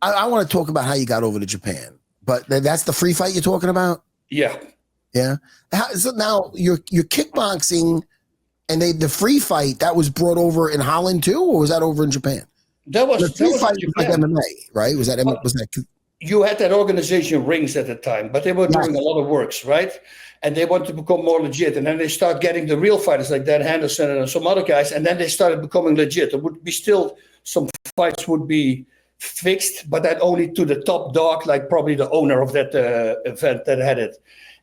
I want to talk about how you got over to Japan, but that's the free fight you're talking about? Yeah. Yeah. So now you're kickboxing, and the free fight that was brought over in Holland too, or was that over in Japan? That was The free fight in was like Japan. MMA, right? Was that? You had that organization Rings at the time, but they were doing a lot of works, right? And they wanted to become more legit. And then they start getting the real fighters like Dan Henderson and some other guys. And then they started becoming legit. There would be still some fights would be fixed, but that only to the top dog, like probably the owner of that event that had it.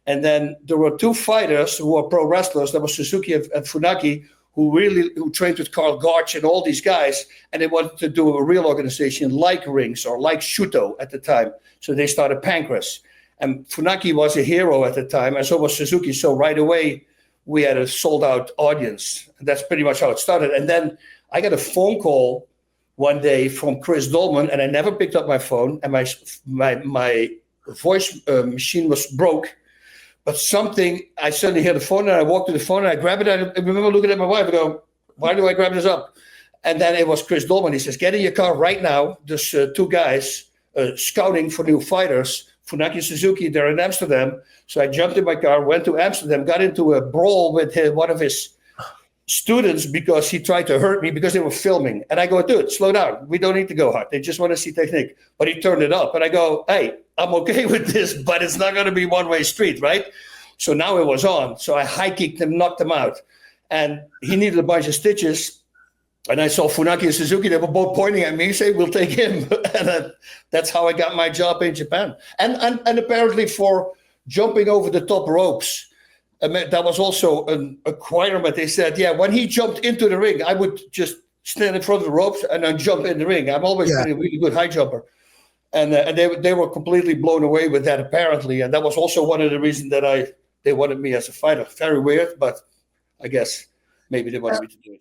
And then there were two fighters who were pro wrestlers. That was Suzuki and Funaki, who trained with Carl Gotch and all these guys, and they wanted to do a real organization like Rings or like Shuto at the time. So they started Pancrase. And Funaki was a hero at the time, and so was Suzuki. So right away, we had a sold-out audience. And that's pretty much how it started. And then I got a phone call one day from Chris Dolman, and I never picked up my phone, and my voice machine was broke. But I suddenly hear the phone, and I walk to the phone, and I grab it. And I remember looking at my wife and go, why do I grab this up? And then it was Chris Dolman. He says, get in your car right now. There's two guys scouting for new fighters. Funaki and Suzuki, they're in Amsterdam. So I jumped in my car, went to Amsterdam, got into a brawl with one of his students because he tried to hurt me because they were filming. And I go, dude, slow down. We don't need to go hard. They just want to see technique. But he turned it up. And I go, hey, I'm okay with this, but it's not going to be one-way street, right? So now it was on. So I high-kicked him, knocked him out. And he needed a bunch of stitches. And I saw Funaki and Suzuki. They were both pointing at me, saying, we'll take him. And that's how I got my job in Japan. And apparently for jumping over the top ropes, that was also an acquirement. They said, yeah, when he jumped into the ring, I would just stand in front of the ropes and then jump in the ring. I've always been a really good high jumper. And they were completely blown away with that, apparently. And that was also one of the reasons that they wanted me as a fighter. Very weird, but I guess maybe they wanted me to do it.